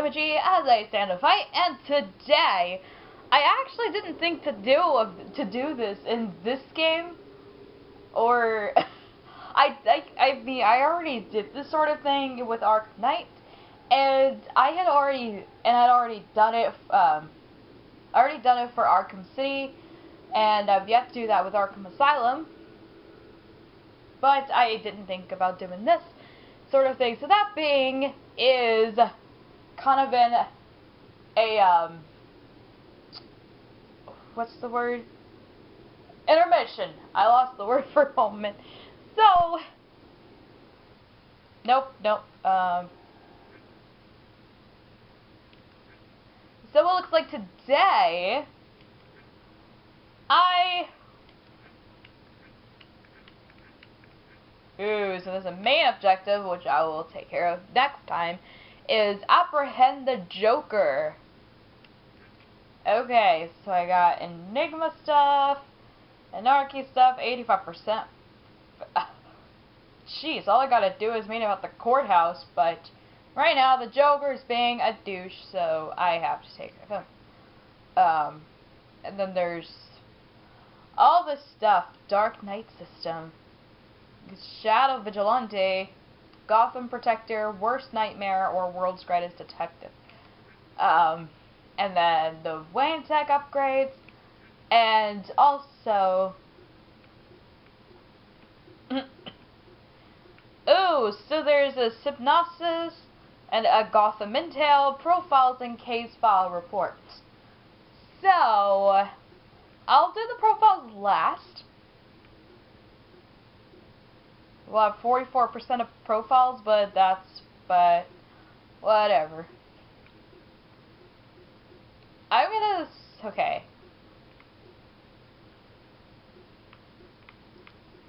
Emoji as I stand to fight, and today I actually didn't think to do this in this game, or I mean I already did this sort of thing with Arkham Knight, and I had already done it. Already done it for Arkham City, and I've yet to do that with Arkham Asylum. But I didn't think about doing this sort of thing. So that being is kind of in a what's the word? Intermission. I lost the word for a moment. So nope. So it looks like today so there's a main objective, which I will take care of next time, is apprehend the Joker. Okay, so I got Enigma stuff, Anarchy stuff, 85%. Jeez, all I gotta do is mean about the courthouse, but right now the Joker's being a douche, so I have to take care of him. And then there's all this stuff, Dark Knight System, Shadow Vigilante, Gotham Protector, Worst Nightmare, or World's Greatest Detective. And then the Wayne Tech upgrades, and also ooh, so there's a Hypnosis and a Gotham Intel, profiles, and case file reports. So I'll do the profiles last. We'll have 44% of profiles, but whatever. Okay.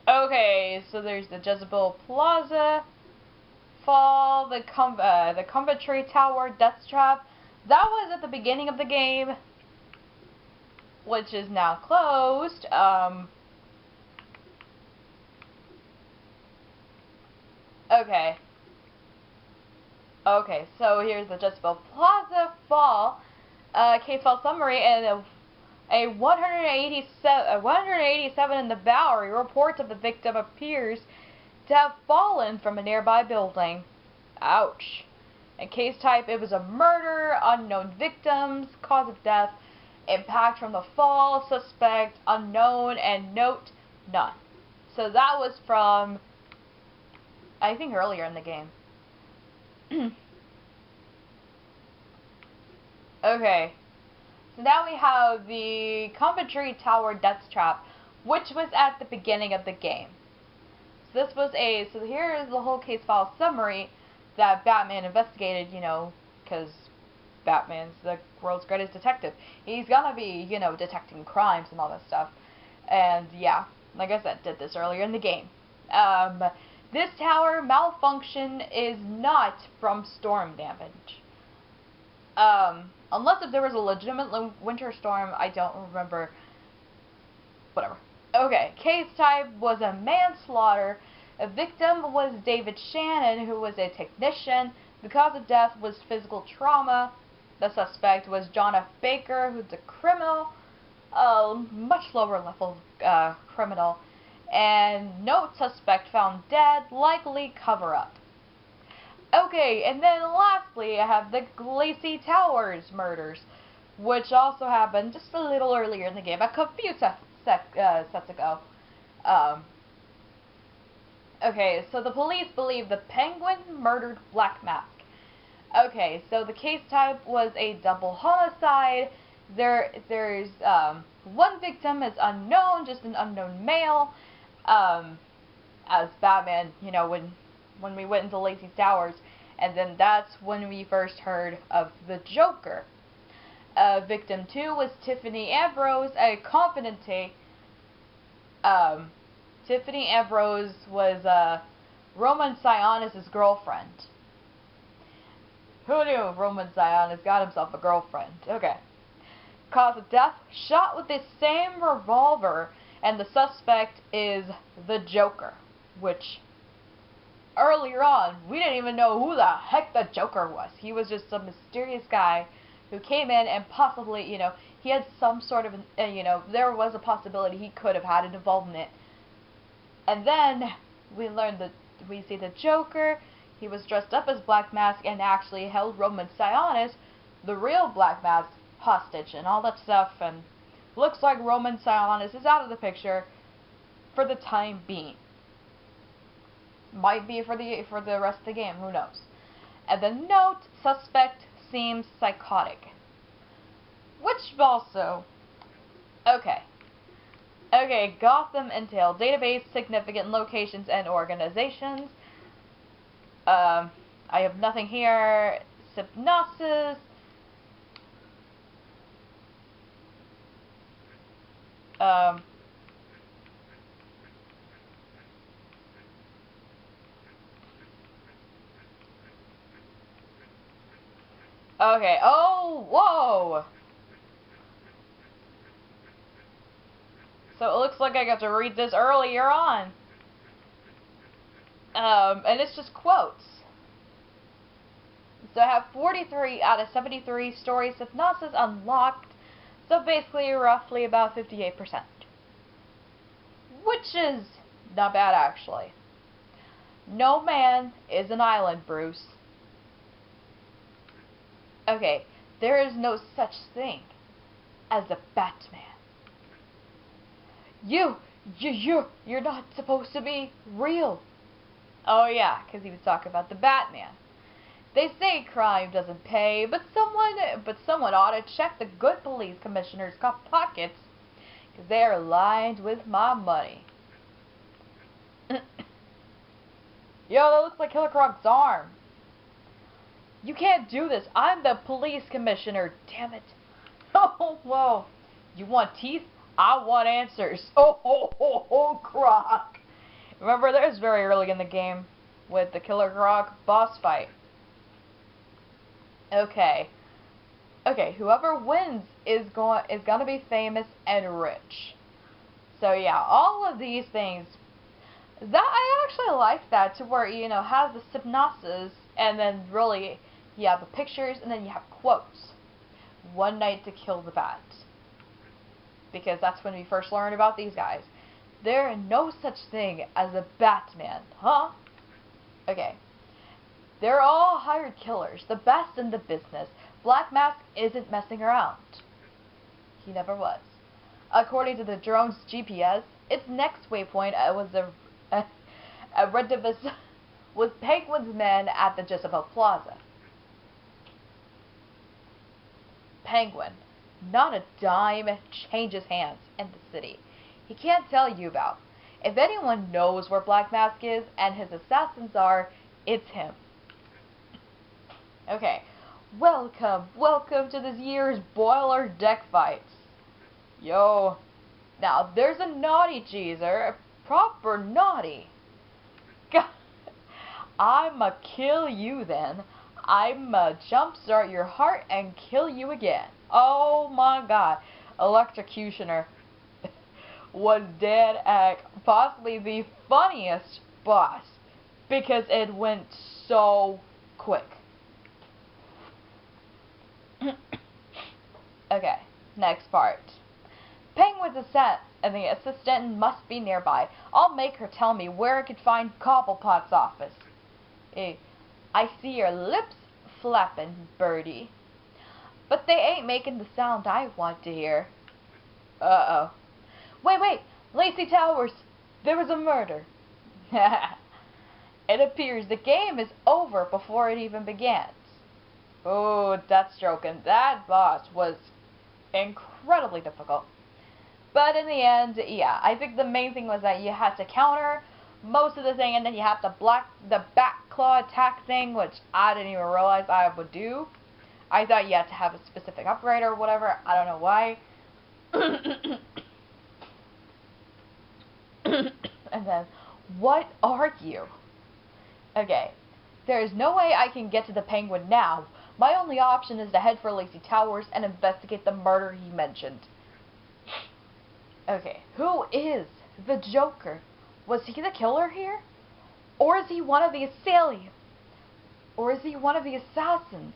Okay, so there's the Jezebel Plaza Fall, the Coventry Tower Death Trap. That was at the beginning of the game, which is now closed. Okay, so here's the Jezebel Plaza Fall case file summary, and a 187 in the Bowery reports of the victim appears to have fallen from a nearby building. Ouch. And case type, it was a murder, unknown victims, cause of death, impact from the fall, suspect, unknown, and note, none. So that was from, I think, earlier in the game. Okay. So now we have the Coventry Tower Death Trap, which was at the beginning of the game. So this was so here is the whole case file summary that Batman investigated, you know, because Batman's the world's greatest detective. He's gonna be, you know, detecting crimes and all that stuff. And yeah, like I said, did this earlier in the game. This tower malfunction is not from storm damage. Unless if there was a legitimate winter storm, I don't remember. Whatever. Okay, case type was a manslaughter. A victim was David Shannon, who was a technician. The cause of death was physical trauma. The suspect was John F. Baker, who's a criminal, much lower level criminal. And note, suspect found dead, likely cover-up. Okay, and then lastly, I have the Glacy Towers murders, which also happened just a little earlier in the game, a few sets ago. Okay, so the police believe the Penguin murdered Black Mask. Okay, so the case type was a double homicide. There's one victim is unknown, just an unknown male. As Batman, you know, when we went into Lacey's Towers, and then that's when we first heard of the Joker. Victim 2 was Tiffany Ambrose, a confidante. Tiffany Ambrose was Roman Sionis' girlfriend. Who knew Roman Sionis got himself a girlfriend? Okay. Cause of death, shot with the same revolver, and the suspect is the Joker, which earlier on, we didn't even know who the heck the Joker was. He was just some mysterious guy who came in and possibly, he had some sort of, there was a possibility he could have had an involvement. And then we see the Joker. He was dressed up as Black Mask and actually held Roman Sionis, the real Black Mask, hostage and all that stuff. And looks like Roman Sionis is out of the picture for the time being. Might be for the rest of the game, who knows. And the note, suspect seems psychotic. Which also, okay, Gotham Intel, database, significant locations and organizations. I have nothing here. Synopsis. Okay, oh, whoa! So it looks like I got to read this earlier on. And it's just quotes. So I have 43 out of 73 story synopsis unlocked. So basically, roughly about 58%. Which is not bad, actually. No man is an island, Bruce. Okay, there is no such thing as a Batman. You're not supposed to be real. Oh yeah, because he was talking about the Batman. They say crime doesn't pay, but someone ought to check the good police commissioner's pockets, because they are lined with my money. Yo, that looks like Killer Croc's arm. You can't do this. I'm the police commissioner. Damn it. Oh, whoa. You want teeth? I want answers. Oh, Croc. Remember, that was very early in the game with the Killer Croc boss fight. Okay, whoever wins is gonna be famous and rich. So yeah, all of these things. That I actually like that, to where have the synopsis and then really you have the pictures and then you have quotes. One night to kill the bat. Because that's when we first learned about these guys. There is no such thing as a Batman, huh? Okay. They're all hired killers, the best in the business. Black Mask isn't messing around. He never was. According to the drone's GPS, its next waypoint was a Redivus with Penguin's men at the Jezebel Plaza. Penguin, not a dime, changes hands in the city. He can't tell you about. If anyone knows where Black Mask is and his assassins are, it's him. Okay, welcome to this year's boiler deck fights. Yo, now there's a naughty cheeser, a proper naughty. God, I'ma kill you then. I'ma jumpstart your heart and kill you again. Oh my god, Electrocutioner was dead at possibly the funniest boss because it went so quick. Okay, next part. Penguin's the assistant must be nearby. I'll make her tell me where I could find Cobblepot's office. I see your lips flapping, birdie. But they ain't making the sound I want to hear. Uh-oh. Wait, Lacey Towers, there was a murder. It appears the game is over before it even begins. Oh, Deathstroke, and that boss was incredibly difficult. But in the end, yeah, I think the main thing was that you had to counter most of the thing, and then you have the back claw attack thing, which I didn't even realize I would do. I thought you had to have a specific upgrade or whatever. I don't know why. And then, what are you? Okay, there is no way I can get to the Penguin now. My only option is to head for Lacey Towers and investigate the murder he mentioned. Okay, who is the Joker? Was he the killer here? Or is he one of the assailants? Or is he one of the assassins?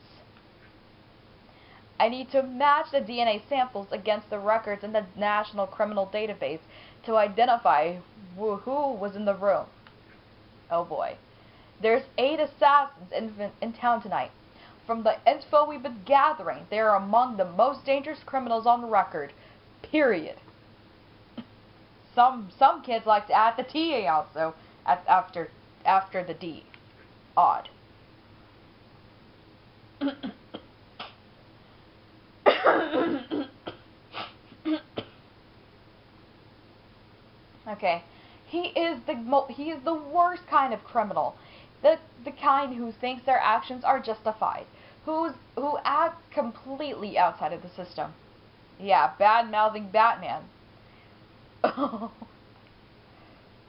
I need to match the DNA samples against the records in the National Criminal Database to identify who was in the room. Oh boy. There's 8 assassins in town tonight. From the info we've been gathering, they are among the most dangerous criminals on record. Period. Some kids like to add the TA also after the D. Odd. Okay, he is the worst kind of criminal, the kind who thinks their actions are justified, who act completely outside of the system. Yeah, bad-mouthing Batman.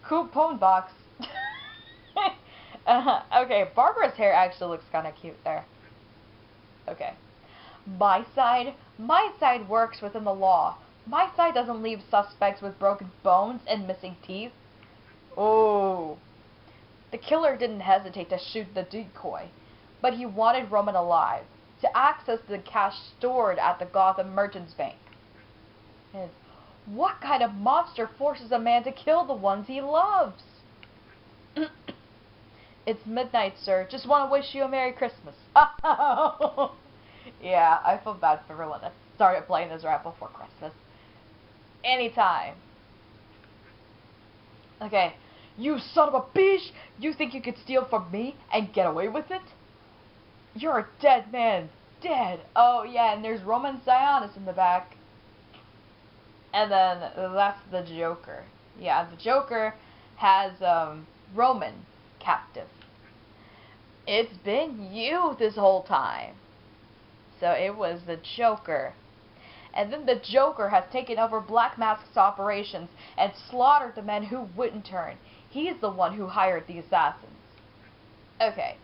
Coupon box. Okay, Barbara's hair actually looks kind of cute there. Okay. My side works within the law. My side doesn't leave suspects with broken bones and missing teeth. Oh. The killer didn't hesitate to shoot the decoy, but he wanted Roman alive, to access the cash stored at the Gotham Merchants Bank. And what kind of monster forces a man to kill the ones he loves? It's midnight, sir. Just want to wish you a Merry Christmas. Yeah, I feel bad for everyone that started playing this right before Christmas. Anytime. Okay. You son of a bitch! You think you could steal from me and get away with it? You're a dead man. Dead. Oh, yeah, and there's Roman Sionis in the back. And then that's the Joker. Yeah, the Joker has Roman captive. It's been you this whole time. So it was the Joker. And then the Joker has taken over Black Mask's operations and slaughtered the men who wouldn't turn. He's the one who hired the assassins. Okay,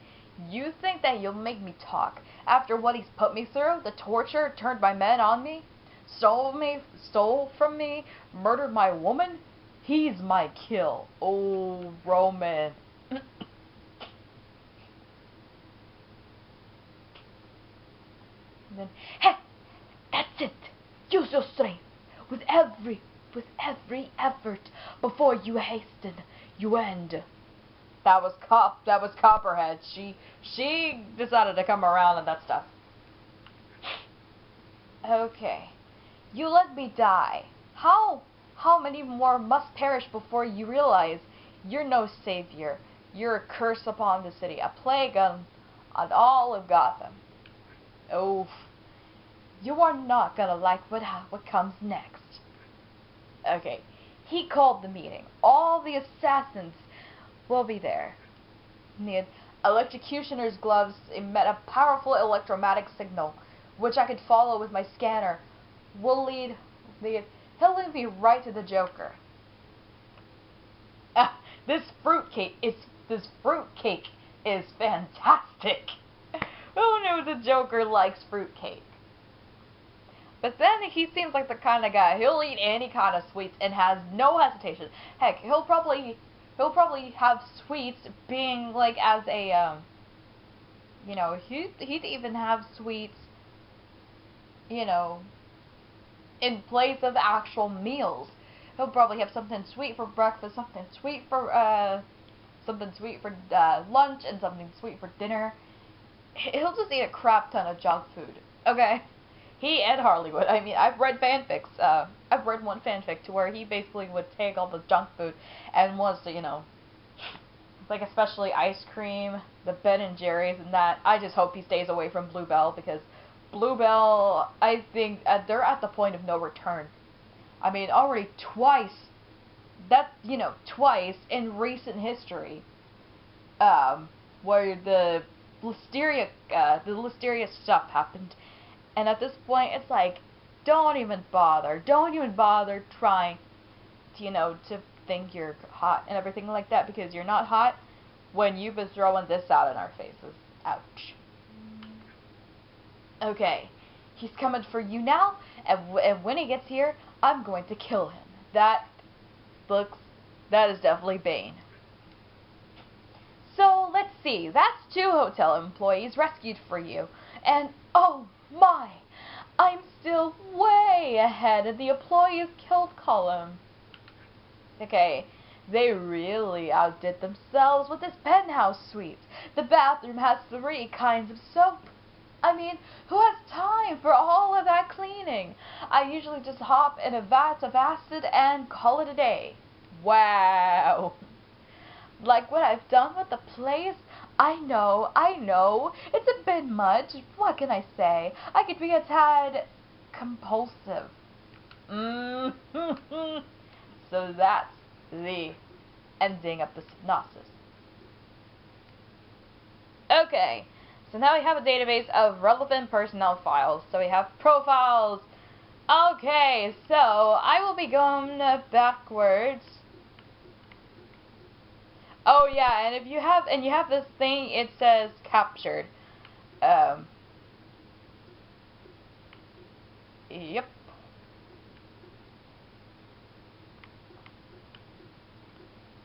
you think that you'll make me talk after what he's put me through? The torture turned my men on me? Stole from me? Murdered my woman? He's my kill. Oh, Roman. And then, hey, that's it. Use your strength with every effort before you hasten your end. That was Copperhead. She decided to come around and that stuff. Okay, you let me die. How many more must perish before you realize you're no savior? You're a curse upon the city, a plague on all of Gotham. Oh, you are not gonna like what comes next. Okay, he called the meeting. All the assassins will be there. The electrocutioner's gloves emit a powerful electromagnetic signal, which I could follow with my scanner. He'll lead me right to the Joker. This fruitcake is fantastic. Who knew the Joker likes fruitcake? But then he seems like the kind of guy, he'll eat any kind of sweets and has no hesitation. Heck, he'll probably have sweets being like as a you know, he'd even have sweets, you know, in place of actual meals. He'll probably have something sweet for breakfast, something sweet for lunch, and something sweet for dinner. He'll just eat a crap ton of junk food. Okay? He and Harley would. I mean, I've read fanfics. I've read one fanfic to where he basically would take all the junk food and was to, you know, like especially ice cream, the Ben and Jerry's and that. I just hope he stays away from Bluebell, because Bluebell, I think they're at the point of no return. I mean, already twice in recent history, where the listeria stuff happened. And at this point, it's like, don't even bother trying to, you know, to think you're hot and everything like that, because you're not hot when you've been throwing this out in our faces. Ouch. Okay, he's coming for you now, and when he gets here, I'm going to kill him. That is definitely Bane. see, that's 2 hotel employees rescued for you. And, oh my, I'm still way ahead of the employees killed column. Okay, they really outdid themselves with this penthouse suite. The bathroom has 3 kinds of soap. I mean, who has time for all of that cleaning? I usually just hop in a vat of acid and call it a day. Wow. Like what I've done with the place? I know, it's a bit much. What can I say? I could be a tad compulsive. So that's the ending of the synopsis. Okay, so now we have a database of relevant personnel files. So we have profiles. Okay, so I will be going backwards. Oh yeah, and if you have this thing, it says captured. Yep.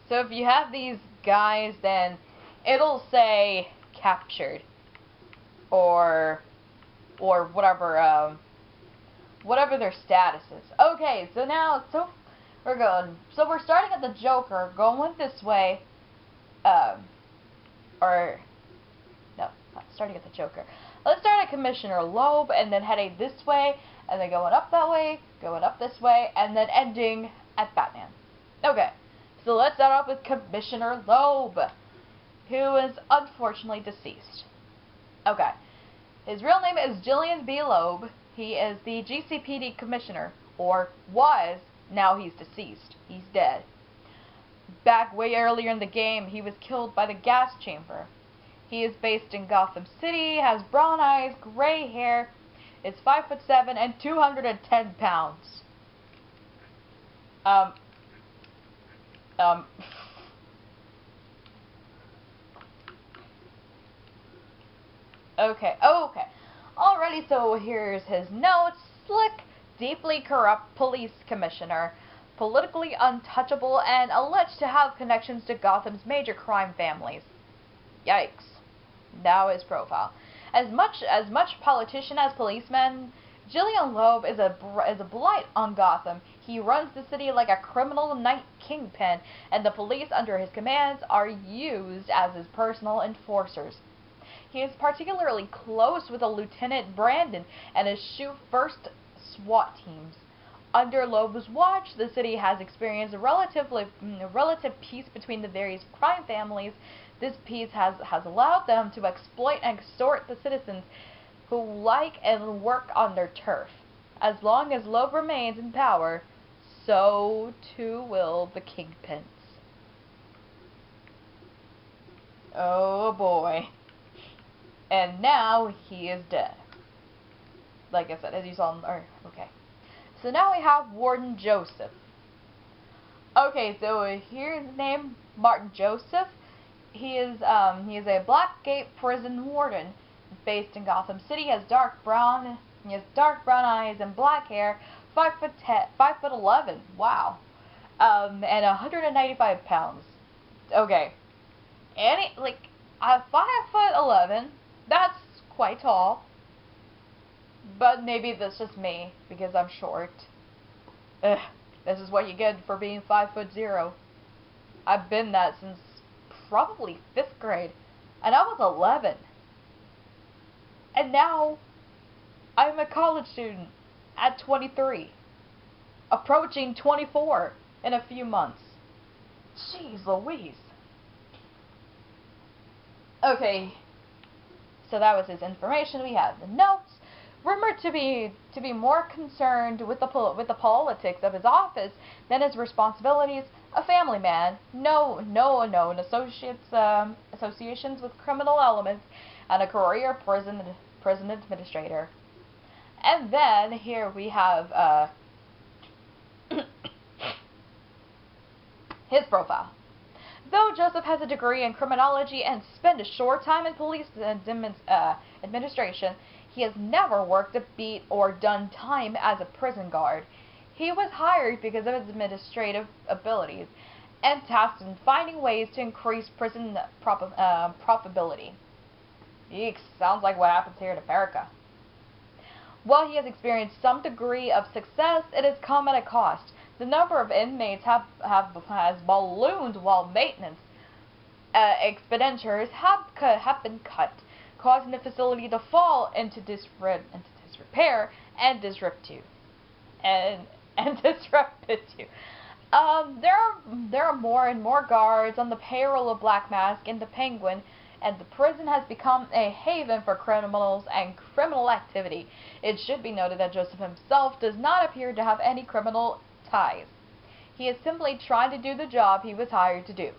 So if you have these guys, then it'll say captured, or whatever whatever their status is. Okay, so now we're going. So we're starting at the Joker, going this way. Or no, not starting at the Joker. Let's start at Commissioner Loeb, and then heading this way, and then going up that way, going up this way, and then ending at Batman. Okay, so let's start off with Commissioner Loeb, who is unfortunately deceased. Okay, his real name is Jillian B. Loeb. He is the GCPD Commissioner, or was. Now he's deceased. He's dead. Back way earlier in the game, he was killed by the gas chamber. He is based in Gotham City, has brown eyes, gray hair, is 5'7" and 210 pounds. Okay. Alrighty, so here's his notes. Slick, deeply corrupt police commissioner. Politically untouchable and alleged to have connections to Gotham's major crime families. Yikes. Now his profile. As much politician as policeman, Jillian Loeb is a blight on Gotham. He runs the city like a criminal night kingpin, and the police under his commands are used as his personal enforcers. He is particularly close with a Lieutenant Brandon and his first SWAT teams. Under Loeb's watch, the city has experienced a relative peace between the various crime families. This peace has allowed them to exploit and extort the citizens who like and work on their turf. As long as Loeb remains in power, so too will the kingpins. Oh boy. And now he is dead. Like I said, as you saw, okay. So now we have Warden Joseph. Okay, so here's his name, Martin Joseph. He is a Blackgate prison warden based in Gotham City. He has dark brown eyes and black hair. 5'11". Wow. And 195 pounds. Okay. And like 5'11". That's quite tall. But maybe that's just me, because I'm short. Ugh, this is what you get for being 5'0". I've been that since probably 5th grade, and I was 11. And now, I'm a college student at 23, approaching 24 in a few months. Jeez Louise. Okay, so that was his information. We have the notes. Rumored to be more concerned with the politics of his office than his responsibilities, a family man, no known associations with criminal elements, and a career prison administrator. And then here we have his profile. Though Joseph has a degree in criminology and spent a short time in police administration, he has never worked a beat or done time as a prison guard. He was hired because of his administrative abilities and tasked in finding ways to increase prison profitability. Eek, sounds like what happens here in America. While he has experienced some degree of success, it has come at a cost. The number of inmates has ballooned while maintenance expenditures have been cut, causing the facility to fall into disrepair and disrepute. There are more and more guards on the payroll of Black Mask and the Penguin, and the prison has become a haven for criminals and criminal activity. It should be noted that Joseph himself does not appear to have any criminal ties. He is simply trying to do the job he was hired to do.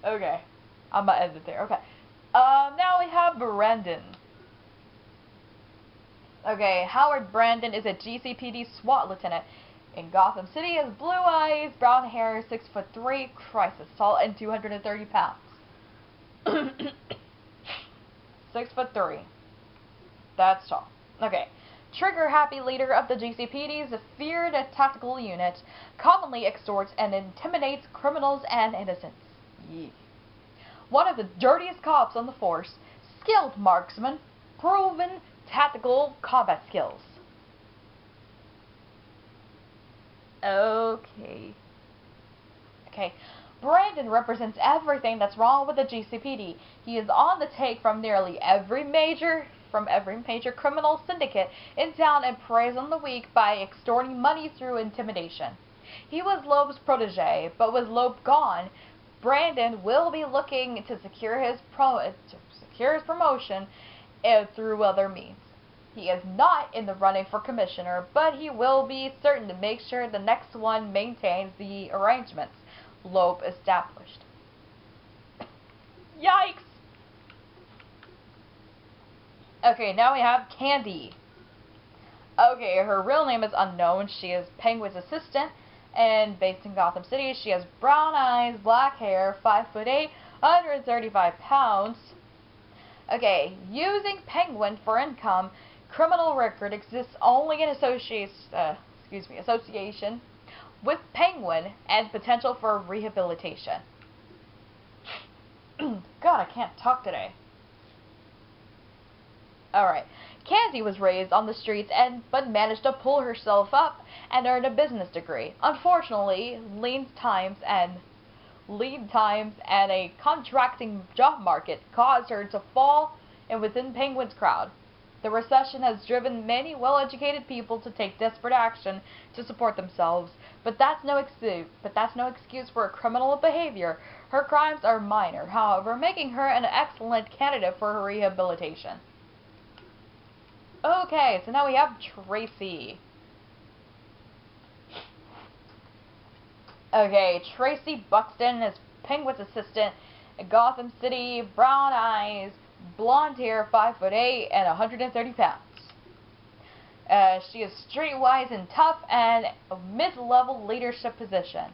Okay, I'm gonna end it there. Okay. Now we have Brandon. Okay, Howard Brandon is a GCPD SWAT lieutenant in Gotham City. He has blue eyes, brown hair, 6'3", crisis tall, and 230 pounds. 6'3". That's tall. Okay. Trigger-happy leader of the GCPD's feared tactical unit, commonly extorts and intimidates criminals and innocents. Yeah. One of the dirtiest cops on the force, skilled marksman, proven tactical combat skills. Okay. Brandon represents everything that's wrong with the GCPD. He is on the take from nearly every major criminal syndicate in town and preys on the weak by extorting money through intimidation. He was Loeb's protege, but with Loeb gone, Brandon will be looking to secure his promotion through other means. He is not in the running for commissioner, but he will be certain to make sure the next one maintains the arrangements Loeb established. Yikes! Okay, now we have Candy. Okay, her real name is unknown. She is Penguin's assistant, and based in Gotham City. She has brown eyes, black hair, 5'8", 135 pounds. Okay, using Penguin for income, criminal record exists only in association with Penguin and potential for rehabilitation. God, I can't talk today. Alright. Candy was raised on the streets but managed to pull herself up and earn a business degree. Unfortunately, lean times and a contracting job market caused her to fall within Penguin's crowd. The recession has driven many well-educated people to take desperate action to support themselves, but that's no excuse for criminal behavior. Her crimes are minor, however, making her an excellent candidate for rehabilitation. Okay, so now we have Tracy. Okay, Tracy Buxton is Penguin's assistant in Gotham City, brown eyes, blonde hair, 5'8", and 130 pounds. She is streetwise and tough and a mid-level leadership position.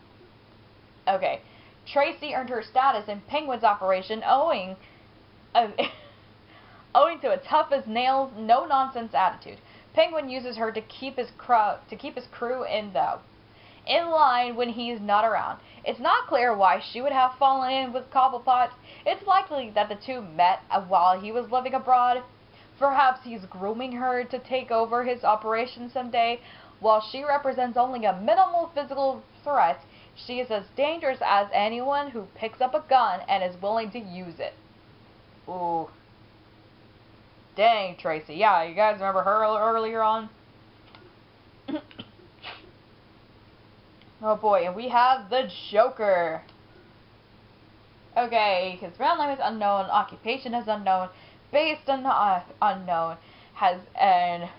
Okay, Tracy earned her status in Penguin's operation owing to a tough-as-nails, no-nonsense attitude. Penguin uses her to keep his crew in line when he is not around. It's not clear why she would have fallen in with Cobblepot. It's likely that the two met while he was living abroad. Perhaps he's grooming her to take over his operation someday. While she represents only a minimal physical threat, she is as dangerous as anyone who picks up a gun and is willing to use it. Ooh. Dang, Tracy. Yeah, you guys remember her earlier on? Oh boy, and we have the Joker. Okay, his real name is unknown, occupation is unknown, based on unknown, and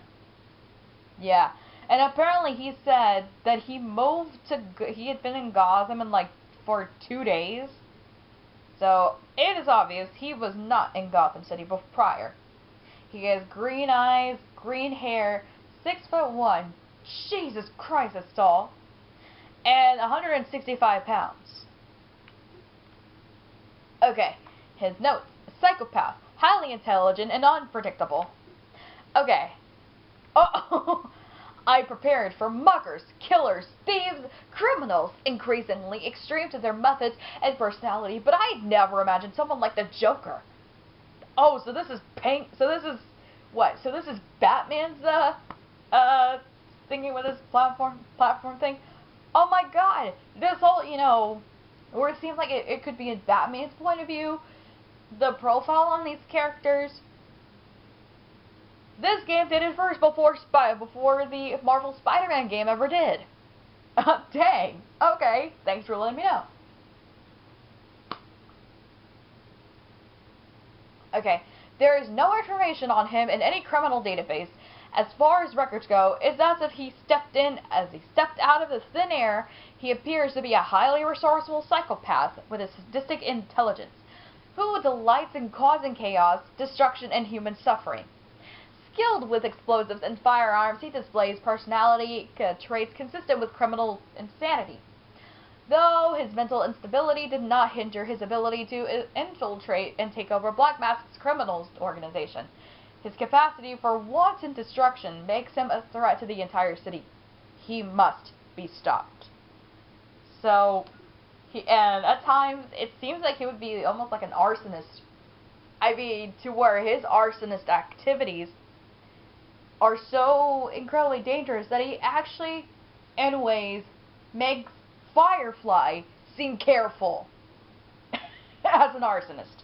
apparently he said that he had been in Gotham for 2 days. So it is obvious he was not in Gotham City prior. He has green eyes, green hair, 6'1", Jesus Christ, that's tall, and 165 pounds. Okay, his notes. Psychopath, highly intelligent and unpredictable. Okay. Oh, I prepared for muggers, killers, thieves, criminals, increasingly extreme to their methods and personality, but I'd never imagined someone like the Joker. Oh, so this is what? So this is Batman's thinking with his platform thing. Oh my God! This whole, where it seems like it could be in Batman's point of view, the profile on these characters. This game did it first before the Marvel Spider-Man game ever did. Dang. Okay. Thanks for letting me know. Okay. There is no information on him in any criminal database. As far as records go, it's as if he stepped out of the thin air. He appears to be a highly resourceful psychopath with a sadistic intelligence, who delights in causing chaos, destruction, and human suffering. Skilled with explosives and firearms, he displays personality traits consistent with criminal insanity. Though his mental instability did not hinder his ability to infiltrate and take over Black Mask's criminals organization. His capacity for wanton destruction makes him a threat to the entire city. He must be stopped. So, and at times, it seems like he would be almost like an arsonist. I mean, to where his arsonist activities are so incredibly dangerous that he actually, in ways, makes Firefly seem careful as an arsonist.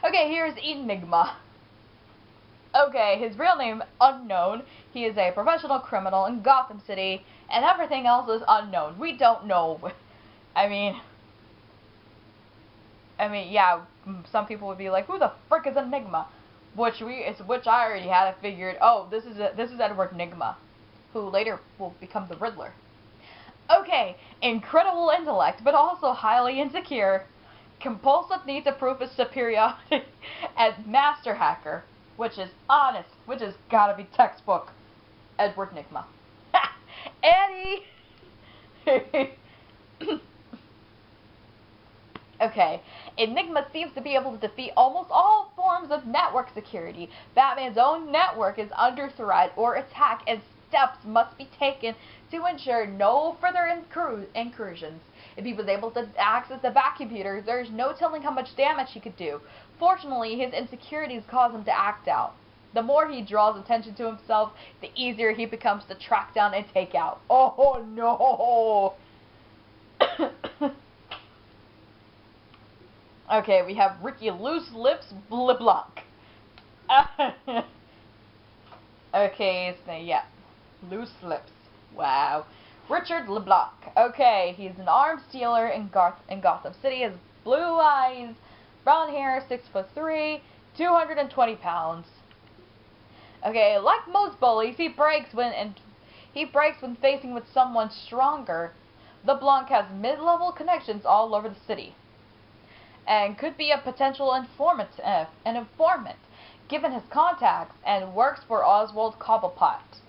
Okay, here's Enigma. Okay, his real name, unknown. He is a professional criminal in Gotham City, and everything else is unknown. We don't know. I mean, yeah, some people would be like, "Who the frick is Enigma?" Which I already had it figured. Oh, this is Edward Nygma, who later will become the Riddler. Okay, incredible intellect, but also highly insecure. Compulsive need to prove his superiority as master hacker, which is honest, which has gotta be textbook Edward Nygma. Eddie! Okay, Enigma seems to be able to defeat almost all forms of network security. Batman's own network is under threat or attack, and steps must be taken to ensure no further incursions. If he was able to access the Batcomputer, there's no telling how much damage he could do. Fortunately, his insecurities cause him to act out. The more he draws attention to himself, the easier he becomes to track down and take out. Oh no! Okay, we have Ricky Loose Lips LeBlanc. Okay, so yeah, Loose Lips. Wow. Richard LeBlanc. Okay, he's an arms dealer in Gotham City. Has blue eyes, brown hair, 6'3", 220 pounds. Okay, like most bullies, he breaks when facing with someone stronger. LeBlanc has mid-level connections all over the city, and could be a potential informant, given his contacts, and works for Oswald Cobblepot.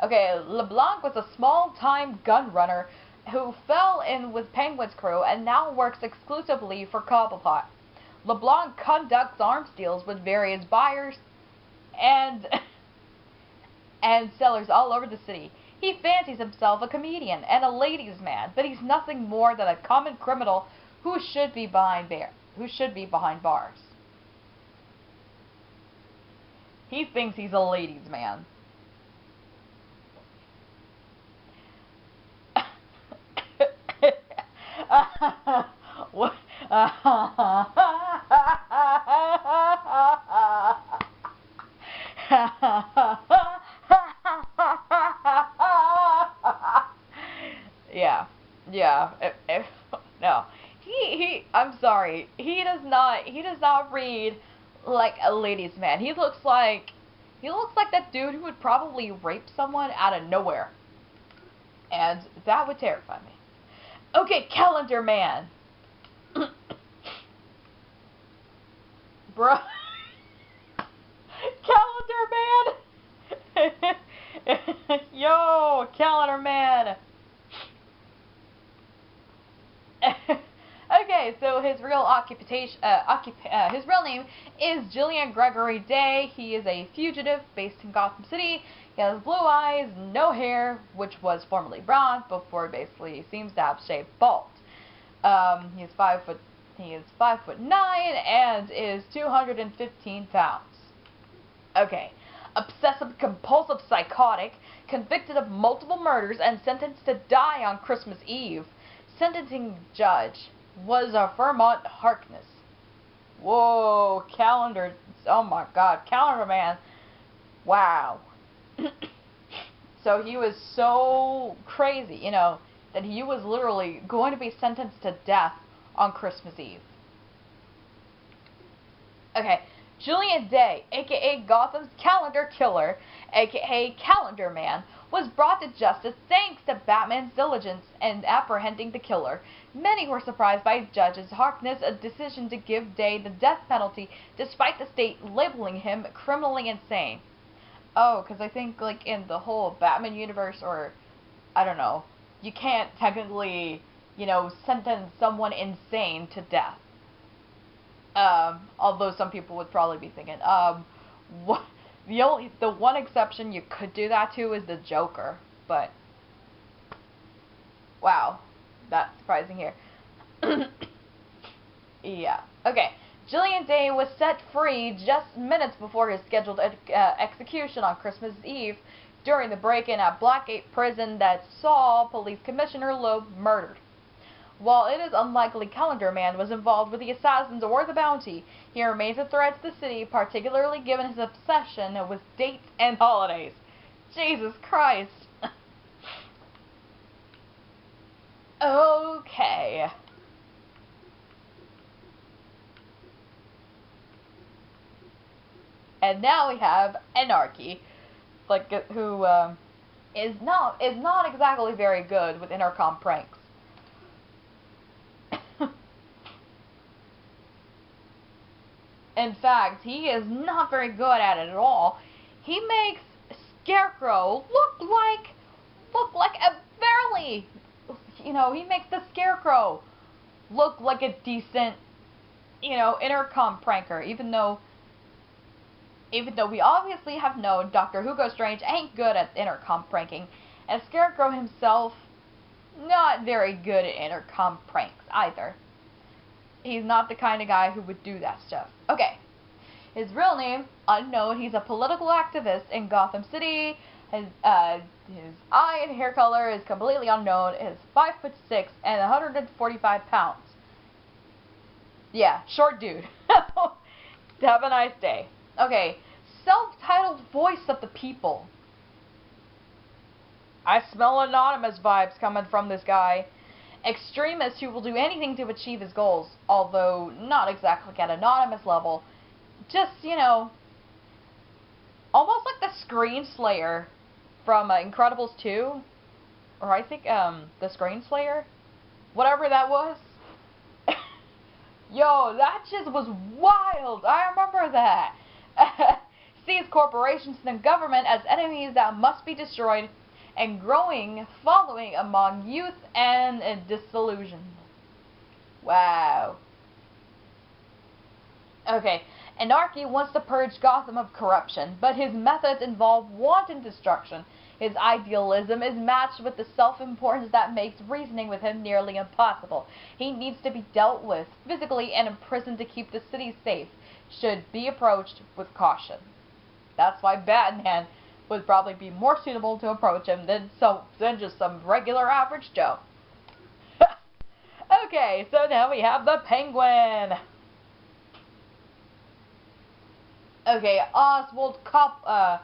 Okay, LeBlanc was a small-time gun runner who fell in with Penguin's crew and now works exclusively for Cobblepot. LeBlanc conducts arms deals with various buyers and sellers all over the city. He fancies himself a comedian and a ladies' man, but he's nothing more than a common criminal who should be behind bars. He thinks he's a ladies' man. What? Yeah. No. I'm sorry. He does not read like a ladies' man. He looks like that dude who would probably rape someone out of nowhere. And that would terrify me. Okay, Calendar Man. Bro. Calendar Man. Yo, Calendar Man. Okay, so his real his real name is Julian Gregory Day. He is a fugitive based in Gotham City. He has blue eyes, no hair, which was formerly blonde before he basically seems to have shaved bald. He is 5'9" and is 215 pounds. Okay, obsessive compulsive psychotic, convicted of multiple murders and sentenced to die on Christmas Eve. Sentencing judge was a Vermont Harkness. Whoa, calendar. Oh my god, calendar man. Wow. So he was so crazy, you know, that he was literally going to be sentenced to death on Christmas Eve. Okay, Julian Day, aka Gotham's calendar killer, aka Calendar Man, was brought to justice thanks to Batman's diligence in apprehending the killer. Many were surprised by Judge Harkness' decision to give Day the death penalty despite the state labeling him criminally insane. Oh, because I think, like, in the whole Batman universe, or, I don't know, you can't technically, you know, sentence someone insane to death. Although some people would probably be thinking, what? The one exception you could do that to is the Joker, but wow, that's surprising here. Yeah. Okay. Julian Day was set free just minutes before his scheduled execution on Christmas Eve during the break-in at Blackgate Prison that saw Police Commissioner Loeb murdered. While it is unlikely Calendar Man was involved with the assassins or the bounty, he remains a threat to the city, particularly given his obsession with dates and holidays. Jesus Christ. Okay. And now we have Anarchy, like who is not exactly very good with intercom pranks. In fact, he is not very good at it at all. He makes Scarecrow look like a barely, you know, he makes the Scarecrow look like a decent, you know, intercom pranker, even though we obviously have known Dr. Hugo Strange ain't good at intercom pranking, and Scarecrow himself not very good at intercom pranks either. He's not the kind of guy who would do that stuff. Okay. His real name, unknown. He's a political activist in Gotham City. His eye and hair color is completely unknown. He's 5'6" and 145 pounds. Yeah, short dude. Have a nice day. Okay. Self-titled voice of the people. I smell anonymous vibes coming from this guy. Extremist who will do anything to achieve his goals, although not exactly at anonymous level. Just, you know, almost like the Screen Slayer from Incredibles 2, or I think the Screen Slayer, whatever that was. Yo, that just was wild. I remember that. Sees corporations and government as enemies that must be destroyed, and growing following among youth and disillusioned. Wow. Okay, Anarchy wants to purge Gotham of corruption, but his methods involve wanton destruction. His idealism is matched with the self-importance that makes reasoning with him nearly impossible. He needs to be dealt with physically and imprisoned to keep the city safe. Should be approached with caution. That's why Batman would probably be more suitable to approach him than just some regular average Joe. Okay, so now we have the Penguin. Okay, Oswald Cobblepot.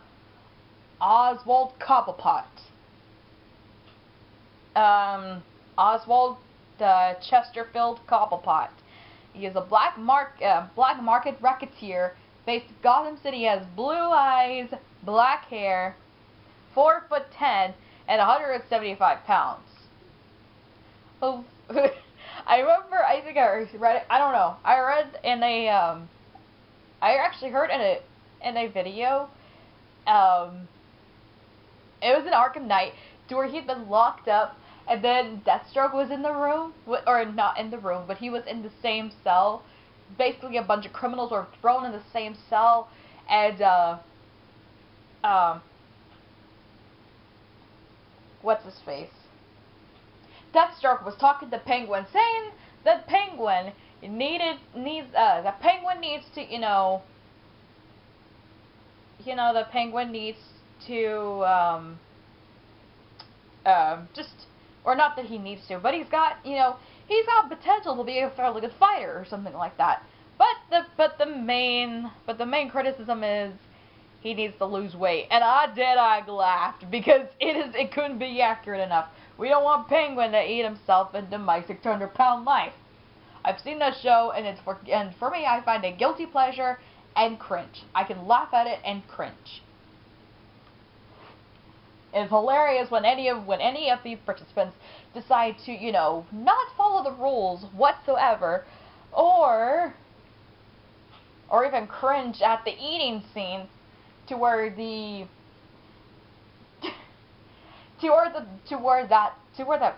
Oswald Chesterfield Cobblepot. He is a black market racketeer based in Gotham City. He has blue eyes, black hair, 4'10" and 175 pounds. Oh, I remember. I think I read it. I don't know. I read in a I actually heard in a video. It was an Arkham Knight to where he'd been locked up And then Deathstroke was in the room, or not in the room, but he was in the same cell. Basically, a bunch of criminals were thrown in the same cell, and what's his face? Deathstroke was talking to Penguin, saying that Penguin needs to, the Penguin needs to just, or not that he needs to, but he's got potential to be a fairly good fighter or something like that. But the main criticism is he needs to lose weight, and I laughed because it couldn't be accurate enough. We don't want Penguin to eat himself into my 600-pound life. I've seen that show, and for me, I find it guilty pleasure and cringe. I can laugh at it and cringe. It's hilarious when any of the participants decide to, not follow the rules whatsoever, or even cringe at the eating scene, to where that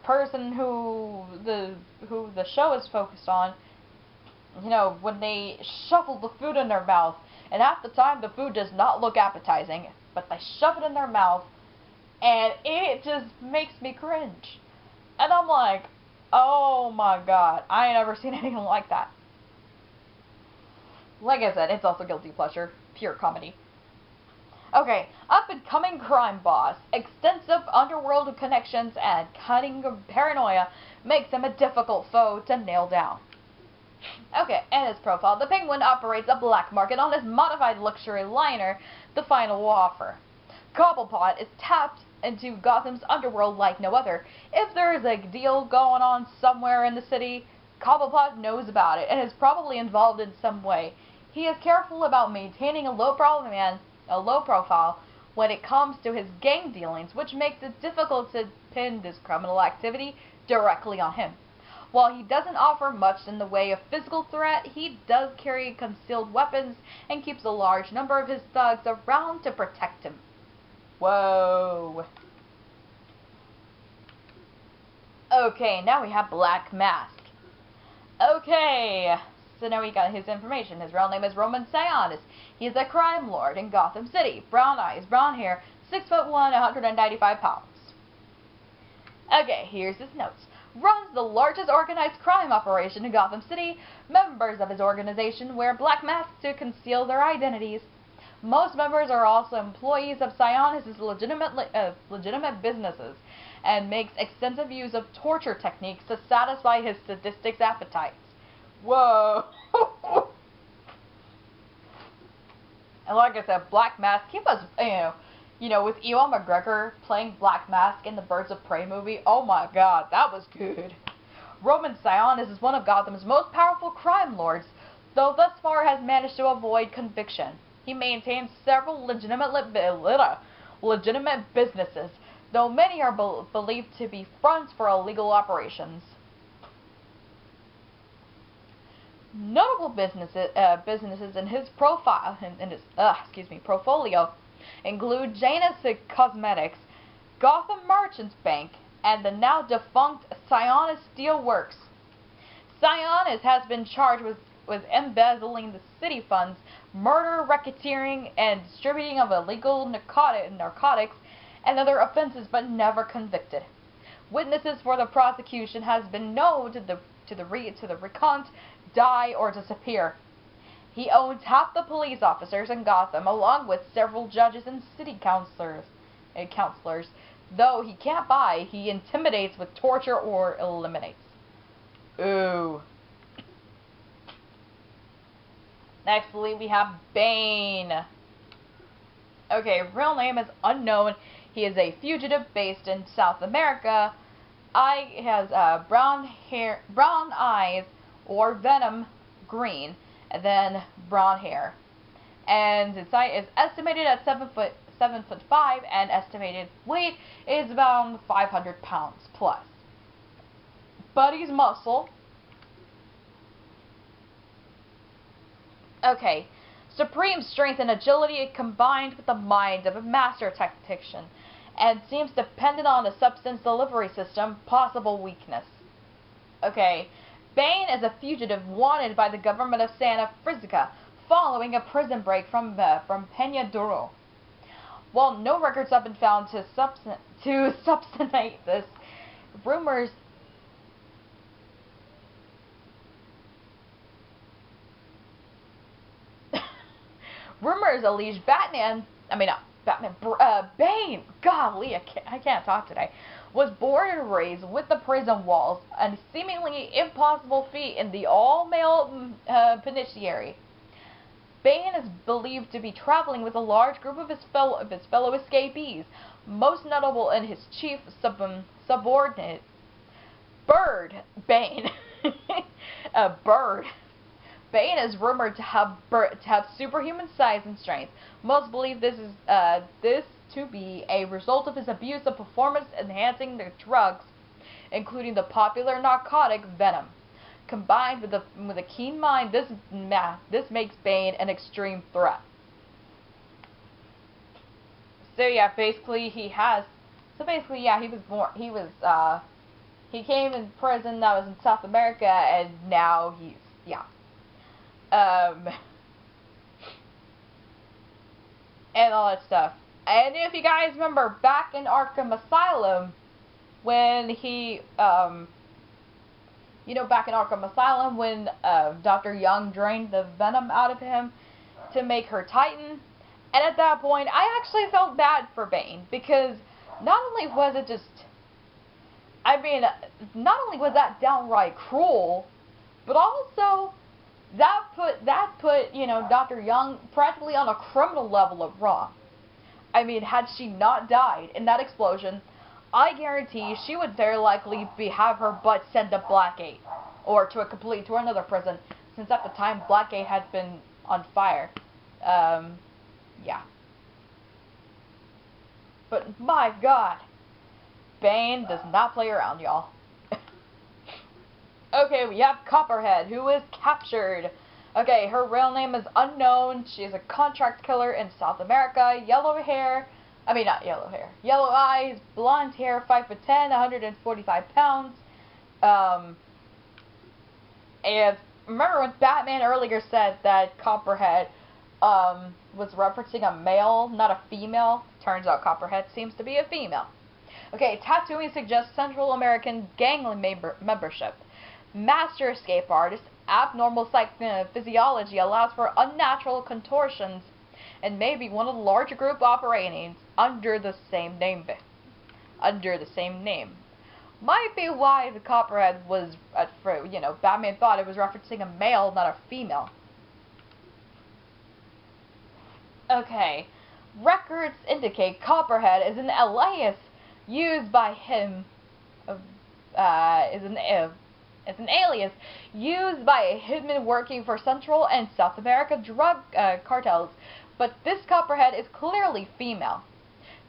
person who the show is focused on, when they shuffle the food in their mouth, and half the time the food does not look appetizing, but they shove it in their mouth, and it just makes me cringe. And I'm like, oh my god, I ain't never seen anything like that. Like I said, it's also guilty pleasure, pure comedy. Okay, up-and-coming crime boss. Extensive underworld connections and cunning paranoia makes him a difficult foe to nail down. Okay, and his profile. The Penguin operates a black market on his modified luxury liner, The Final Offer. Cobblepot is tapped into Gotham's underworld like no other. If there is a deal going on somewhere in the city, Cobblepot knows about it and is probably involved in some way. He is careful about maintaining a low profile when it comes to his gang dealings, which makes it difficult to pin this criminal activity directly on him. While he doesn't offer much in the way of physical threat, he does carry concealed weapons and keeps a large number of his thugs around to protect him. Whoa. Okay, now we have Black Mask. Okay, so now we got his information. His real name is Roman Sionis. He's a crime lord in Gotham City. Brown eyes, brown hair, 6'1", 195 pounds. Okay, here's his notes. Runs the largest organized crime operation in Gotham City. Members of his organization wear black masks to conceal their identities. Most members are also employees of Sionis' legitimate businesses, and makes extensive use of torture techniques to satisfy his sadistic appetites. Whoa! And like I said, Black Mask, he was, with Ewan McGregor playing Black Mask in the Birds of Prey movie. Oh my god, that was good. Roman Sionis is one of Gotham's most powerful crime lords, though thus far has managed to avoid conviction. He maintains several legitimate businesses, though many are believed to be fronts for illegal operations. Notable businesses in his portfolio include Janus Cosmetics, Gotham Merchants Bank, and the now defunct Sionis Steel Works. Sionis has been charged with embezzling the city funds, murder, racketeering, and distributing of illegal narcotics and other offenses, but never convicted. Witnesses for the prosecution has been known to the recant, die, or disappear. He owns half the police officers in Gotham, along with several judges and city councilors. Though he can't buy, he intimidates with torture or eliminates. Ooh. Nextly, we have Bane. Okay, real name is unknown. He is a fugitive based in South America. He has brown eyes, or Venom green, and then brown hair. And his height is estimated at 7'5", and estimated weight is about 500 pounds plus. But he's muscle. Okay, supreme strength and agility combined with the mind of a master tactician, and seems dependent on a substance delivery system. Possible weakness. Okay. Bane is a fugitive wanted by the government of Santa Frisca following a prison break from Peña Duro. While no records have been found to substantiate this, rumors allege Bane, golly, I can't talk today, was born and raised with the prison walls, a seemingly impossible feat in the all-male penitentiary. Bane is believed to be traveling with a large group of his fellow escapees, most notable in his chief subordinate, Bird Bane. Bird. Bane is rumored to have superhuman size and strength. Most believe this to be a result of his abuse of performance-enhancing drugs, including the popular narcotic Venom. Combined with a keen mind, this makes Bane an extreme threat. So yeah, basically he came in prison that was in South America, and now he's and all that stuff. And if you guys remember back in Arkham Asylum, when Dr. Young drained the venom out of him to make her Titan, and at that point, I actually felt bad for Bane, because not only was that downright cruel, but also that put Dr. Young practically on a criminal level of wrong. I mean, had she not died in that explosion, I guarantee she would very likely have her butt sent to Blackgate, or to another prison, since at the time Blackgate had been on fire. Yeah. But my God, Bane does not play around, y'all. Okay, we have Copperhead, who is captured. Okay, her real name is unknown. She is a contract killer in South America. Yellow eyes, blonde hair, 5'10", 145 pounds. And remember when Batman earlier said that Copperhead was referencing a male, not a female? Turns out Copperhead seems to be a female. Okay, tattooing suggests Central American gang membership. Master escape artist. Abnormal physiology allows for unnatural contortions and may be one of the larger group operating under the same name. Might be why the Copperhead was, Batman thought it was referencing a male, not a female. Okay, records indicate Copperhead is an alias used by him, is an alias used by a hitman working for Central and South America drug cartels, but this Copperhead is clearly female.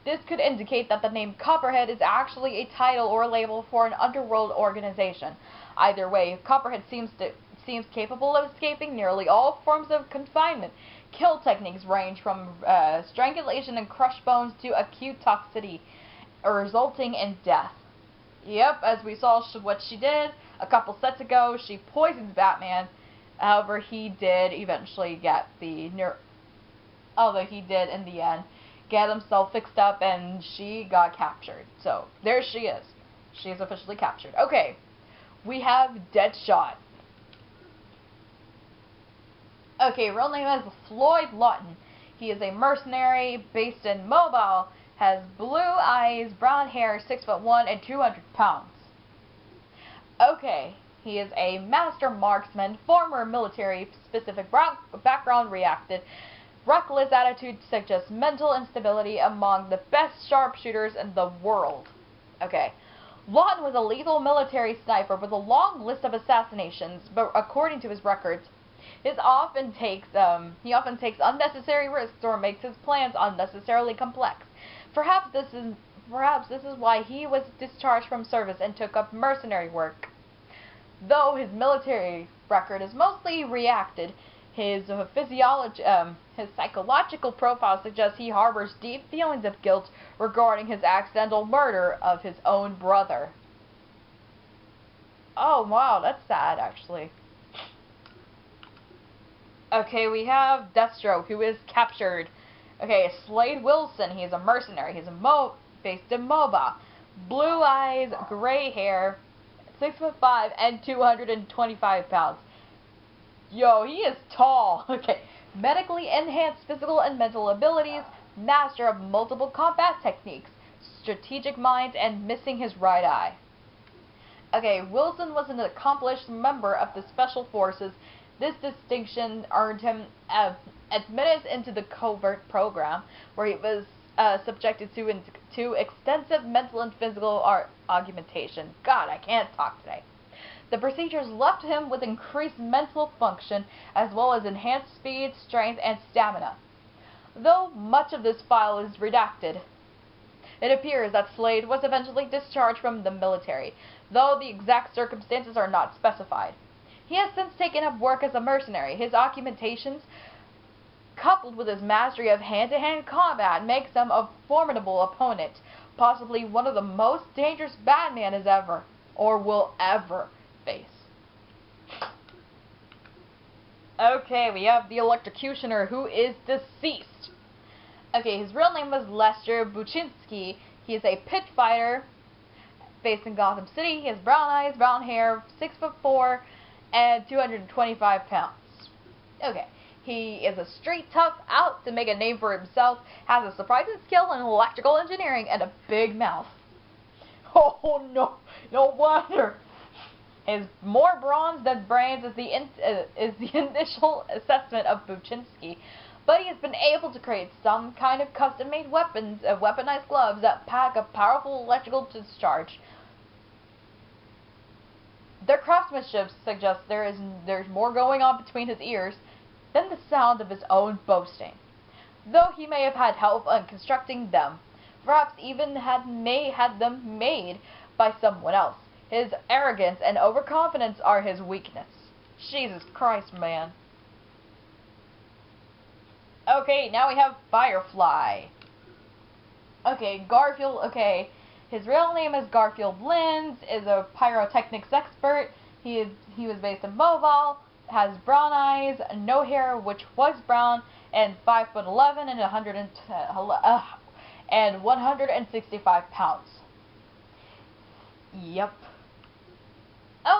This could indicate that the name Copperhead is actually a title or label for an underworld organization. Either way, Copperhead seems capable of escaping nearly all forms of confinement. Kill techniques range from strangulation and crushed bones to acute toxicity, resulting in death. Yep, as we saw what she did a couple sets ago, she poisons Batman. However, he did eventually get although he did in the end get himself fixed up, and she got captured. So there she is. She is officially captured. Okay, we have Deadshot. Okay, real name is Floyd Lawton. He is a mercenary based in Mobile. Has blue eyes, brown hair, 6'1" and 200 pounds. Okay, he is a master marksman, former military-specific background reacted. Reckless attitude suggests mental instability among the best sharpshooters in the world. Okay, Lawton was a lethal military sniper with a long list of assassinations, but according to his records, he often takes unnecessary risks or makes his plans unnecessarily complex. Perhaps this is why he was discharged from service and took up mercenary work. Though his military record is mostly reacted, His his psychological profile suggests he harbors deep feelings of guilt regarding his accidental murder of his own brother. Oh, wow, that's sad, actually. Okay, we have Deathstroke, who is captured. Okay, Slade Wilson, he is a mercenary. He's based in MOBA. Blue eyes, gray hair, 6'5", and 225 pounds. Yo, he is tall. Okay, medically enhanced physical and mental abilities, master of multiple combat techniques, strategic mind, and missing his right eye. Okay, Wilson was an accomplished member of the Special Forces. This distinction earned him admittance into the covert program, where he was subjected to extensive mental and physical augmentation. God, I can't talk today. The procedures left him with increased mental function, as well as enhanced speed, strength, and stamina. Though much of this file is redacted, it appears that Slade was eventually discharged from the military, though the exact circumstances are not specified. He has since taken up work as a mercenary. His augmentations, coupled with his mastery of hand-to-hand combat, makes him a formidable opponent, possibly one of the most dangerous Batman has ever, or will ever, face. Okay, we have the Electrocutioner, who is deceased. Okay, his real name was Lester Buczynski. He is a pit fighter based in Gotham City. He has brown eyes, brown hair, 6'4", and 225 pounds. Okay, he is a street tough, out to make a name for himself, has a surprising skill in electrical engineering, and a big mouth. Oh no, no wonder. His more bronze than brains is the initial assessment of Buczynski, but he has been able to create some kind of custom-made weapons, weaponized gloves that pack a powerful electrical discharge. Their craftsmanship suggests there's more going on between his ears than the sound of his own boasting. Though he may have had help in constructing them, perhaps even had them made by someone else. His arrogance and overconfidence are his weakness. Jesus Christ, man. Okay, now we have Firefly. Okay, Garfield, okay. His real name is Garfield Linz, is a pyrotechnics expert. He was based in Mobile, has brown eyes, no hair, which was brown, and 5'11" and 165 pounds. Yep.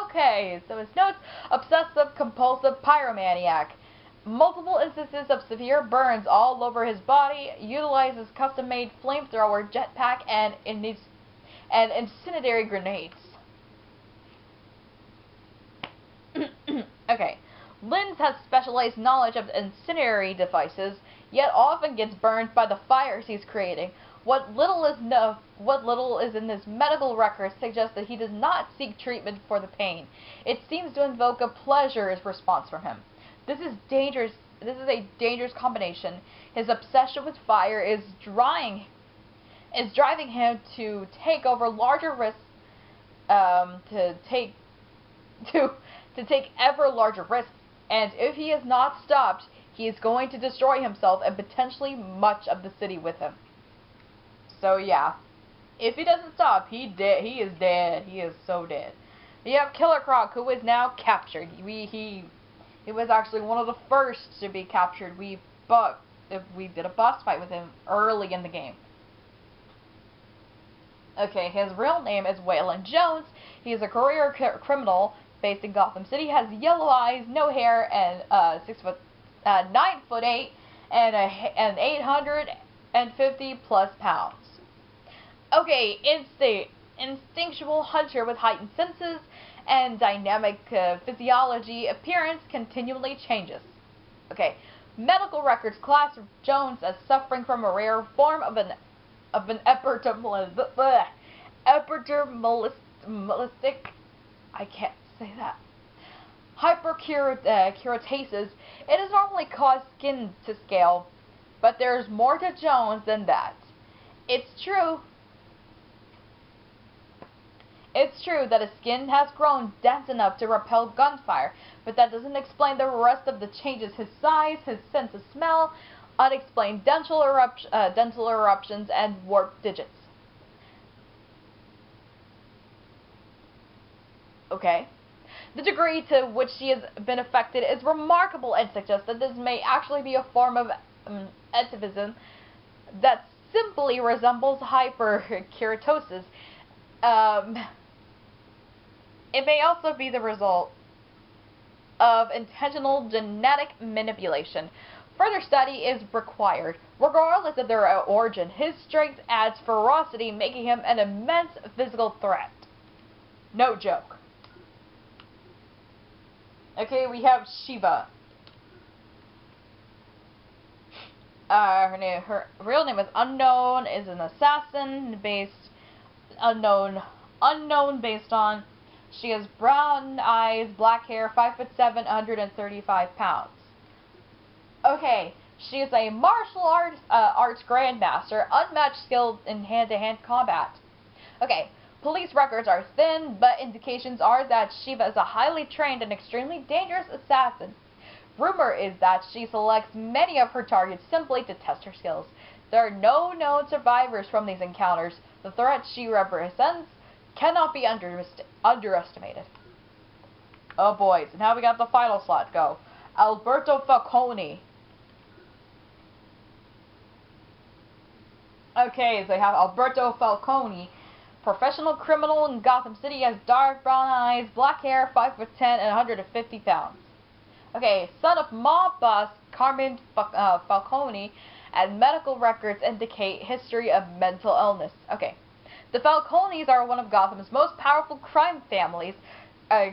Okay, so his notes: obsessive compulsive pyromaniac. Multiple instances of severe burns all over his body, utilizes custom-made flamethrower, jetpack, and incendiary grenades. Okay. Linz has specialized knowledge of incendiary devices, yet often gets burned by the fires he's creating. What little is in his medical records suggests that he does not seek treatment for the pain. It seems to invoke a pleasure response from him. This is dangerous. This is a dangerous combination. His obsession with fire is driving him to take over larger risks, to take ever larger risks. And if he is not stopped, he is going to destroy himself and potentially much of the city with him. So yeah, if he doesn't stop, he is dead. He is so dead. We have Killer Croc, who is now captured. He was actually one of the first to be captured. We did a boss fight with him early in the game. Okay, his real name is Waylon Jones. He is a career criminal based in Gotham City. Has yellow eyes, no hair, and 9'8", and 850 plus pounds. Okay, instinctual hunter with heightened senses and dynamic physiology. Appearance continually changes. Okay, medical records class Jones as suffering from a rare form of an epidermalistic. I can't say that. Hyperkeratosis. It has normally caused skin to scale, but there's more to Jones than that. It's true It's true that his skin has grown dense enough to repel gunfire, but that doesn't explain the rest of the changes: his size, his sense of smell, unexplained dental eruptions, and warped digits. Okay. The degree to which she has been affected is remarkable and suggests that this may actually be a form of atavism that simply resembles hyperkeratosis. It may also be the result of intentional genetic manipulation. Further study is required. Regardless of their origin, his strength adds ferocity, making him an immense physical threat. No joke. Okay, we have Shiva. Her real name is unknown. Is an assassin unknown based on. She has brown eyes, black hair, 5'7", 135 pounds. Okay, she is a martial arts grandmaster, unmatched skill in hand-to-hand combat. Okay, police records are thin, but indications are that Shiva is a highly trained and extremely dangerous assassin. Rumor is that she selects many of her targets simply to test her skills. There are no known survivors from these encounters. The threat she represents cannot be underestimated. Oh boys, now we got the final slot. Go. Alberto Falcone. Okay, so we have Alberto Falcone, professional criminal in Gotham City, has dark brown eyes, black hair, 5'10", and 150 pounds. Okay, son of mob boss Carmen Falcone, and medical records indicate history of mental illness. Okay, the Falcones are one of Gotham's most powerful crime families.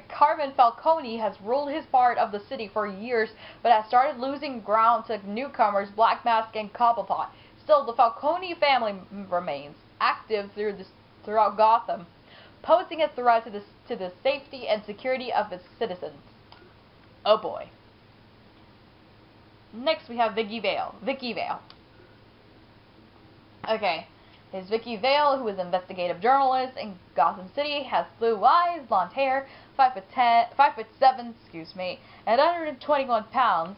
Carmen Falcone has ruled his part of the city for years, but has started losing ground to newcomers Black Mask and Cobblepot. Still, the Falcone family remains active throughout Gotham, posing a threat to the safety and security of its citizens. Oh boy. Next we have Vicky Vale. Okay. There's Vicky Vale, who is an investigative journalist in Gotham City, has blue eyes, blonde hair, 5'7", and 121 pounds.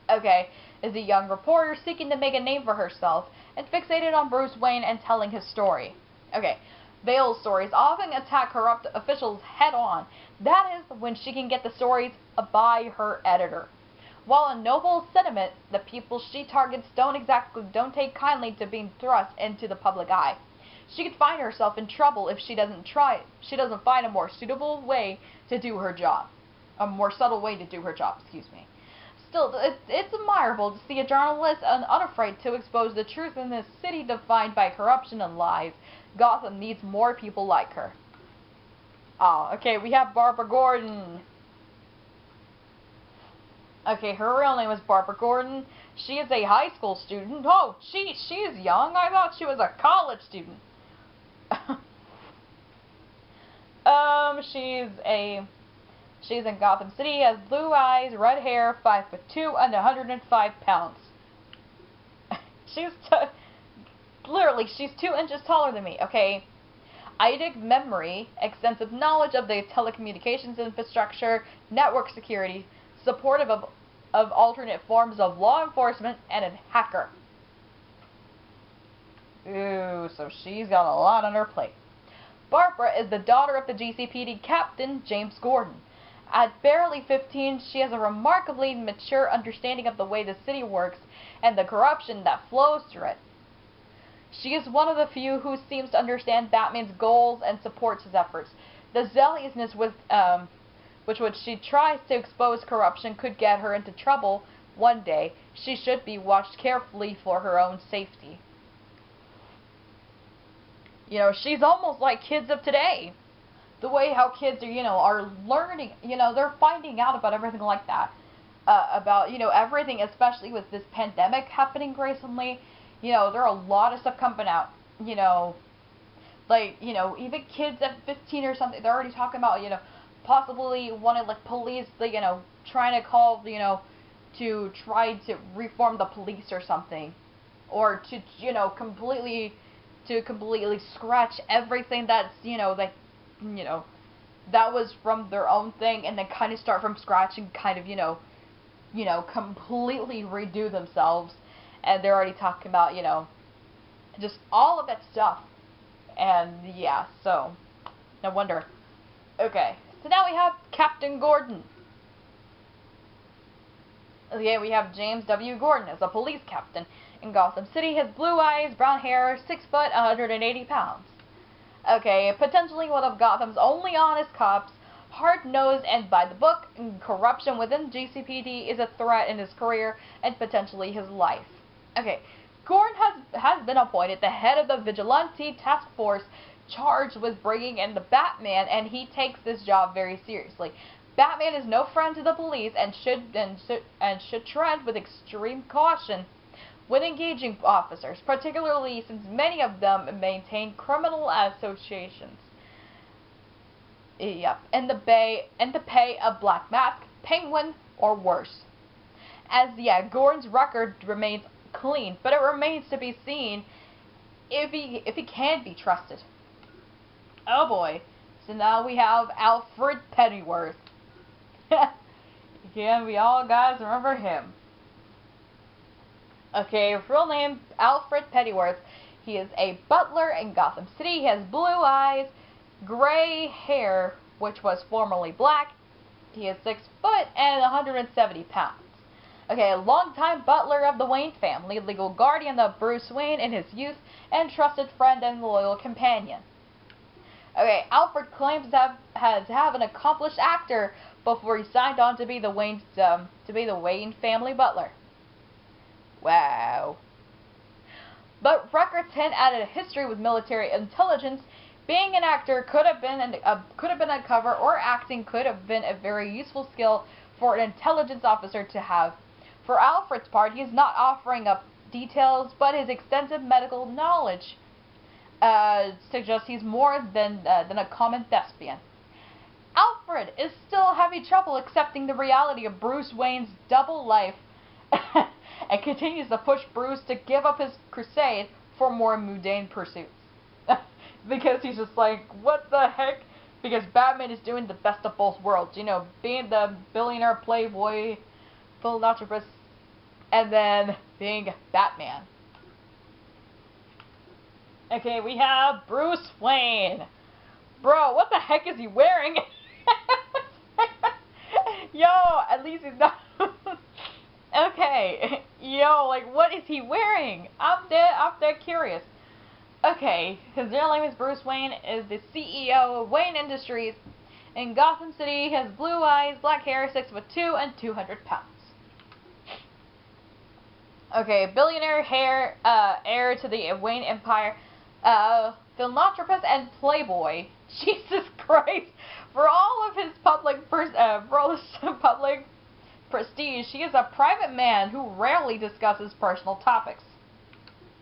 Okay. Is a young reporter seeking to make a name for herself and fixated on Bruce Wayne and telling his story. Okay. Vale's stories often attack corrupt officials head-on. That is when she can get the stories by her editor. While a noble sentiment, the people she targets don't take kindly to being thrust into the public eye. She could find herself in trouble if she doesn't find a more suitable way to do her job. A more subtle way to do her job, excuse me. Still, it's admirable to see a journalist unafraid to expose the truth in this city defined by corruption and lies. Gotham needs more people like her. Okay, we have Barbara Gordon. Okay, her real name is Barbara Gordon. She is a high school student. Oh, she is young. I thought she was a college student. She's in Gotham City, has blue eyes, red hair, 5'2", and 105 pounds. Literally, she's 2 inches taller than me, okay? Eidetic memory, extensive knowledge of the telecommunications infrastructure, network security, supportive of alternate forms of law enforcement, and a hacker. Ooh, so she's got a lot on her plate. Barbara is the daughter of the GCPD captain, James Gordon. At barely 15, she has a remarkably mature understanding of the way the city works and the corruption that flows through it. She is one of the few who seems to understand Batman's goals and supports his efforts. The zealousness with which she tries to expose corruption could get her into trouble one day. She should be watched carefully for her own safety. You know, she's almost like kids of today. The way how kids are, are learning, they're finding out about everything like that. About, everything, especially with this pandemic happening recently. There are a lot of stuff coming out, even kids at 15 or something, they're already talking about, possibly wanting, police, trying to call, to try to reform the police or something. Or to, completely scratch everything that's, that was from their own thing, and then kind of start from scratch and kind of, completely redo themselves. And they're already talking about, just all of that stuff. And yeah, so no wonder. Okay, so now we have Captain Gordon. Okay, we have James W. Gordon as a police captain in Gotham City. He has blue eyes, brown hair, 6 foot, 180 pounds. Okay, potentially one of Gotham's only honest cops, hard-nosed and by the book, and corruption within GCPD is a threat in his career and potentially his life. Okay, Gordon has been appointed the head of the Vigilante Task Force charged with bringing in the Batman, and he takes this job very seriously. Batman is no friend to the police and should tread with extreme caution when engaging officers, particularly since many of them maintain criminal associations. Yep, and the pay of Black Mask, Penguin, or worse. As Gordon's record remains clean, but it remains to be seen if he can be trusted. Oh boy! So now we have Alfred Pennyworth. Yeah, we all guys remember him. Okay, real name Alfred Pennyworth. He is a butler in Gotham City. He has blue eyes, gray hair, which was formerly black. He is 6 foot and 170 pounds. Okay, a longtime butler of the Wayne family, legal guardian of Bruce Wayne in his youth, and trusted friend and loyal companion. Okay, Alfred claims to have an accomplished actor before he signed on to be the Wayne family butler. Wow. But records hint at a history with military intelligence. Being an actor could have been a cover, or acting could have been a very useful skill for an intelligence officer to have. For Alfred's part, he is not offering up details, but his extensive medical knowledge suggests he's more than a common thespian. Alfred is still having trouble accepting the reality of Bruce Wayne's double life and continues to push Bruce to give up his crusade for more mundane pursuits. Because he's just like, what the heck? Because Batman is doing the best of both worlds. Being the billionaire playboy philanthropist and then being Batman. Okay, we have Bruce Wayne. Bro, what the heck is he wearing? Yo, at least he's not... Okay, yo, like, what is he wearing? I'm dead curious. Okay, his real name is Bruce Wayne, is the CEO of Wayne Industries in Gotham City. He has blue eyes, black hair, 6'2", and 200 pounds. Okay, billionaire heir to the Wayne Empire, philanthropist and playboy. Jesus Christ! For all of his public prestige, he is a private man who rarely discusses personal topics.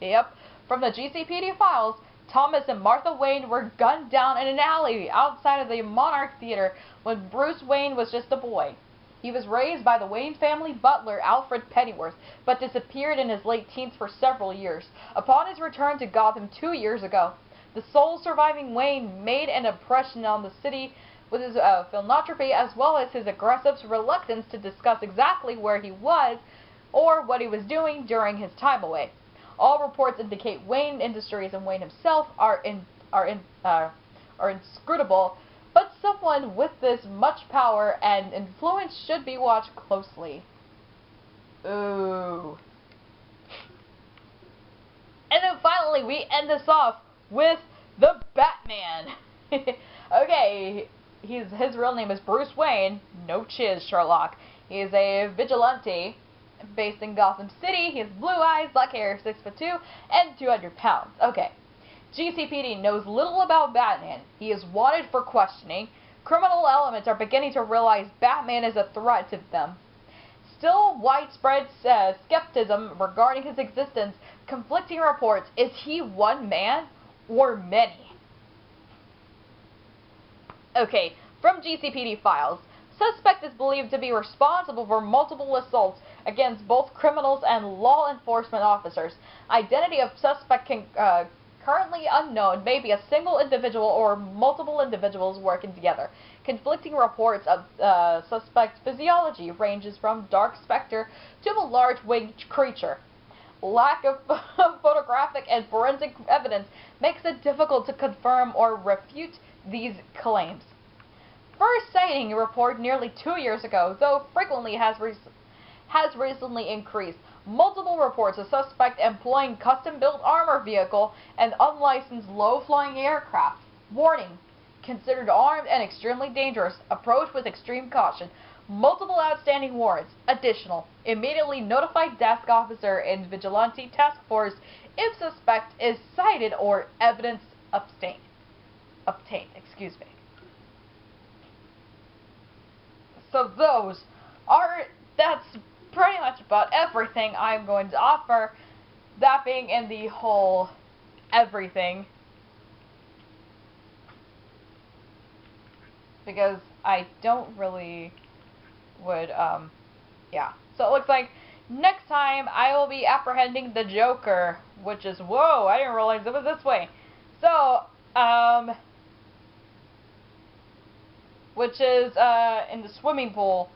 Yep, from the GCPD files, Thomas and Martha Wayne were gunned down in an alley outside of the Monarch Theater when Bruce Wayne was just a boy. He was raised by the Wayne family butler Alfred Pennyworth, but disappeared in his late teens for several years. Upon his return to Gotham 2 years ago, the sole surviving Wayne made an impression on the city with his philanthropy, as well as his aggressive reluctance to discuss exactly where he was or what he was doing during his time away. All reports indicate Wayne Industries and Wayne himself are inscrutable, but someone with this much power and influence should be watched closely. Ooh. And then finally, we end this off with the Batman. Okay, his real name is Bruce Wayne. No chiz, Sherlock. He is a vigilante based in Gotham City. He has blue eyes, black hair, 6'2", and 200 pounds. Okay. GCPD knows little about Batman. He is wanted for questioning. Criminal elements are beginning to realize Batman is a threat to them. Still, widespread skepticism regarding his existence. Conflicting reports. Is he one man or many? Okay, from GCPD files. Suspect is believed to be responsible for multiple assaults against both criminals and law enforcement officers. Identity of suspect currently unknown, maybe a single individual or multiple individuals working together. Conflicting reports of suspect physiology ranges from dark specter to a large winged creature. Lack of photographic and forensic evidence makes it difficult to confirm or refute these claims. First sighting report nearly 2 years ago, though frequently has recently increased. Multiple reports of suspect employing custom-built armor vehicle and unlicensed low-flying aircraft. Warning: considered armed and extremely dangerous. Approach with extreme caution. Multiple outstanding warrants. Additional. Immediately notify desk officer in vigilante task force if suspect is cited or evidence obtained. Excuse me. So that's pretty much about everything I'm going to offer. That being in the whole everything. Because I don't really would, yeah. So it looks like next time I will be apprehending the Joker, which is, whoa, I didn't realize it was this way. So, which is, in the swimming pool.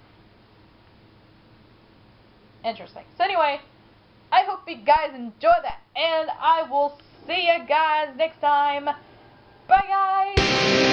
Interesting. So anyway, I hope you guys enjoy that, and I will see you guys next time. Bye, guys!